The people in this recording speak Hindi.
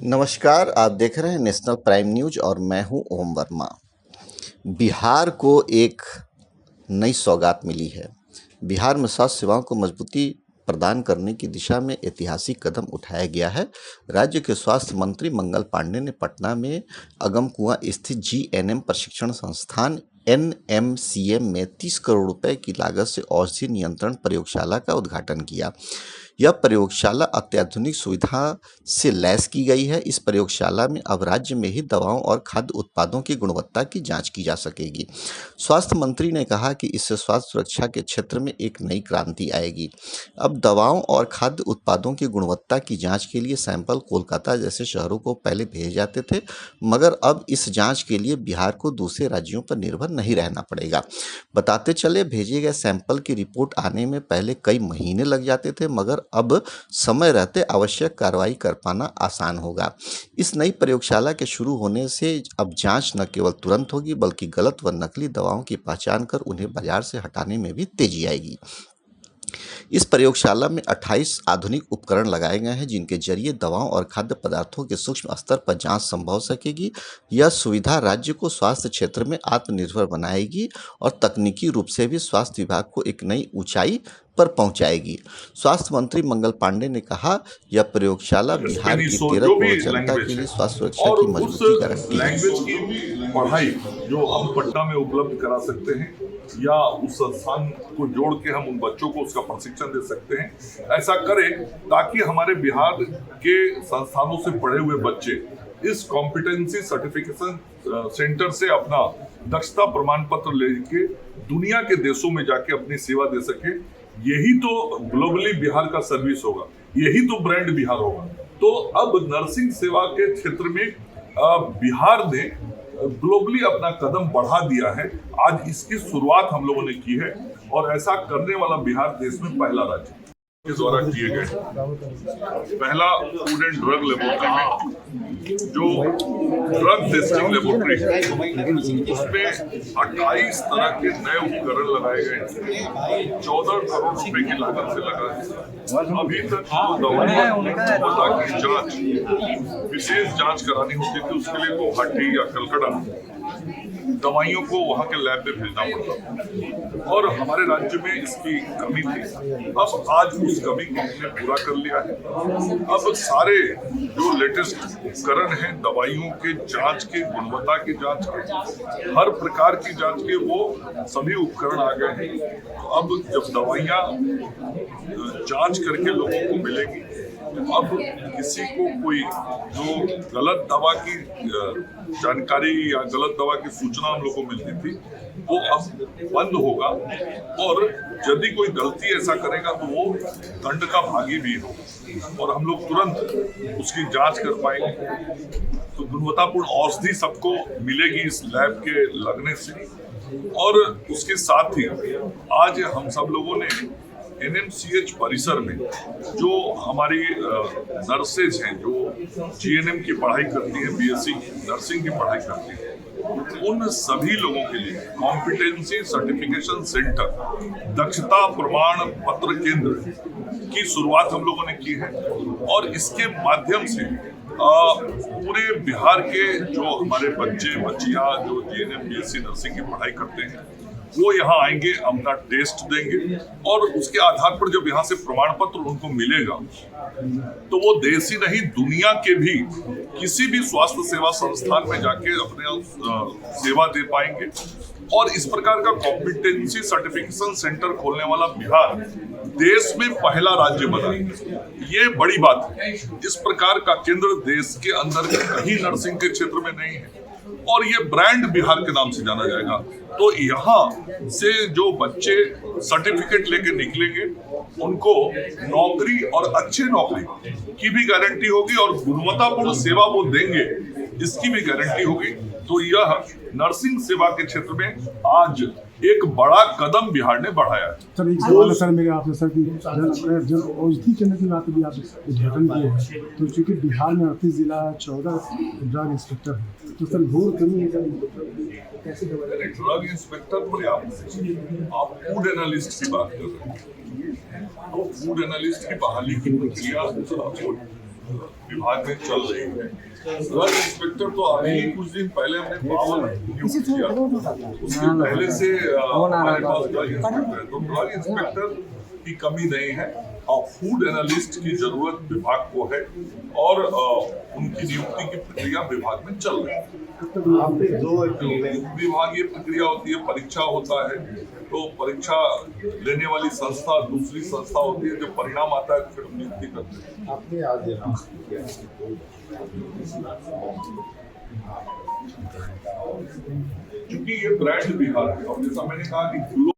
नमस्कार, आप देख रहे हैं नेशनल प्राइम न्यूज और मैं हूं ओम वर्मा। बिहार को एक नई सौगात मिली है। बिहार में स्वास्थ्य सेवाओं को मजबूती प्रदान करने की दिशा में ऐतिहासिक कदम उठाया गया है। राज्य के स्वास्थ्य मंत्री मंगल पांडे ने पटना में अगमकुआं स्थित जीएनएम प्रशिक्षण संस्थान एनएमसीएम में 30 करोड़ रुपए की लागत से औषधि नियंत्रण प्रयोगशाला का उद्घाटन किया। यह प्रयोगशाला अत्याधुनिक सुविधा से लैस की गई है। इस प्रयोगशाला में अब राज्य में ही दवाओं और खाद्य उत्पादों की गुणवत्ता की जांच की जा सकेगी। स्वास्थ्य मंत्री ने कहा कि इससे स्वास्थ्य सुरक्षा के क्षेत्र में एक नई क्रांति आएगी। अब दवाओं और खाद्य उत्पादों की गुणवत्ता की जांच के लिए सैंपल कोलकाता जैसे शहरों को पहले भेजे जाते थे, मगर अब इस जांच के लिए बिहार को दूसरे राज्यों पर निर्भर नहीं रहना पड़ेगा। बताते चले, भेजे गए सैंपल की रिपोर्ट आने में पहले कई महीने लग जाते थे, मगर अब समय रहते आवश्यक कार्रवाई कर पाना आसान होगा। इस नई प्रयोगशाला के शुरू होने से अब जांच न केवल तुरंत होगी, बल्कि गलत व नकली दवाओं की पहचान कर उन्हें बाजार से हटाने में भी तेजी आएगी। इस प्रयोगशाला में 28 आधुनिक उपकरण लगाए गए हैं, जिनके जरिए दवाओं और खाद्य पदार्थों के सूक्ष्म स्तर पर जांच संभव हो सकेगी। यह सुविधा राज्य को स्वास्थ्य क्षेत्र में आत्मनिर्भर बनाएगी और तकनीकी रूप से भी स्वास्थ्य विभाग को एक नई ऊंचाई पर पहुंचाएगी। स्वास्थ्य मंत्री मंगल पांडे ने कहा, यह प्रयोगशाला बिहार की 13 करोड़ जनता के लिए स्वास्थ्य सुरक्षा की मजबूती गारंटी है। लैंग्वेज की पढ़ाई जो हम पटना में उपलब्ध करा सकते हैं या उस संस्थान को जोड़ के हम उन बच्चों को उसका प्रशिक्षण दे सकते हैं, ऐसा करें ताकि हमारे बिहार के संस्थानों से पढ़े हुए बच्चे इस कॉम्पिटेंसी सर्टिफिकेशन सेंटर से अपना दक्षता प्रमाण पत्र लेके दुनिया के देशों में जाके अपनी सेवा दे सके। यही तो ग्लोबली बिहार का सर्विस होगा, यही तो ब्रांड बिहार होगा। तो अब नर्सिंग सेवा के क्षेत्र में बिहार ने ग्लोबली अपना कदम बढ़ा दिया है। आज इसकी शुरुआत हम लोगों ने की है और ऐसा करने वाला बिहार देश में पहला राज्य के द्वारा किए गए। पहला फूड एंड ड्रग लेबोरेटरी जो ड्रग टेस्टिंग लेबोरेटरी है, उसमें 28 तरह के नए उपकरण लगाए गए, 14 करोड़ रुपए की लागत से लगा है। अभी तक दवाइयों की जांच, विशेष जांच करानी होती थी, उसके लिए गुवाहाटी या कलकत्ता दवाइयों को वहां के लैब में भेजना पड़ता और हमारे राज्य में इसकी कमी थी। अब आज उस कमी को हमने पूरा कर लिया है। अब सारे जो लेटेस्ट उपकरण हैं दवाइयों के जांच के, गुणवत्ता की जांच के, हर प्रकार की जांच के, वो सभी उपकरण आ गए हैं। अब जब दवाइयां जांच करके लोगों को मिलेगी, अब किसी को कोई जो गलत दवा की जानकारी या गलत दवा की सूचना हम लोग को मिलती थी, वो अब बंद होगा और यदि कोई गलती ऐसा करेगा तो वो दंड का भागी भी होगा और हम लोग तुरंत उसकी जांच कर पाएंगे। तो गुणवत्तापूर्ण औषधि सबको मिलेगी इस लैब के लगने से। और उसके साथ ही आज हम सब लोगों ने एनएमसीएच परिसर में जो हमारी नर्सेज हैं, जो जीएनएम की पढ़ाई करती हैं, बीएससी नर्सिंग की पढ़ाई करती हैं, उन सभी लोगों के लिए कॉम्पिटेंसी सर्टिफिकेशन सेंटर, दक्षता प्रमाण पत्र केंद्र की शुरुआत हम लोगों ने की है। और इसके माध्यम से पूरे बिहार के जो हमारे बच्चे बच्चियां जो जीएनएम बीएससी नर्सिंग की पढ़ाई करते हैं, वो यहाँ आएंगे, अपना टेस्ट देंगे और उसके आधार पर जब यहाँ से प्रमाण पत्र उनको मिलेगा तो वो देश ही नहीं दुनिया के भी किसी भी स्वास्थ्य सेवा संस्थान में जाके अपने सेवा दे पाएंगे। और इस प्रकार का कॉम्पिटेंसी सर्टिफिकेशन सेंटर खोलने वाला बिहार देश में पहला राज्य बना। ये बड़ी बात है। इस प्रकार का केंद्र देश के अंदर कहीं नर्सिंग के क्षेत्र में नहीं है और ये ब्रांड बिहार के नाम से जाना जाएगा। तो यहाँ से जो बच्चे सर्टिफिकेट लेके निकलेंगे उनको नौकरी और अच्छी नौकरी की भी गारंटी होगी और गुणवत्तापूर्ण सेवा वो देंगे इसकी भी गारंटी होगी। तो यह नर्सिंग सेवा के क्षेत्र में आज एक बड़ा कदम बिहार ने बढ़ाया है। सर एक सवाल है सर मेरे आपसे सर कि जब औषधि केंद्र की बात अभी आप उद्घाटन किए हैं तो चूंकि बिहार में 38 जिला 14 ड्रग इंस्पेक्टर है तो सर घोर कमी है कैसे ड्रग इंस्पेक्टर पर्याप्त, आप फूड एनालिस्ट की बात कर रहे हैं तो फूड एनालिस्ट की बहाली की प्रक्रिया विभाग में चल रही है। ड्रग इंस्पेक्टर तो अभी कुछ दिन पहले हमने 52 नियुक्त किया, उसके पहले से हमारे पास ड्रग इंस्पेक्टर है, तो ड्रग इंस्पेक्टर की कमी नहीं है और फूड एनालिस्ट की जरूरत विभाग को है और उनकी नियुक्ति की प्रक्रिया विभाग में चल रही है। विभाग ये प्रक्रिया होती है, परीक्षा होता है, तो परीक्षा लेने वाली संस्था दूसरी संस्था होती है, जब परिणाम आता है फिर नियुक्ति करते हैं। क्योंकि ये ब्रांड बिहार है और जैसा मैंने कहा कि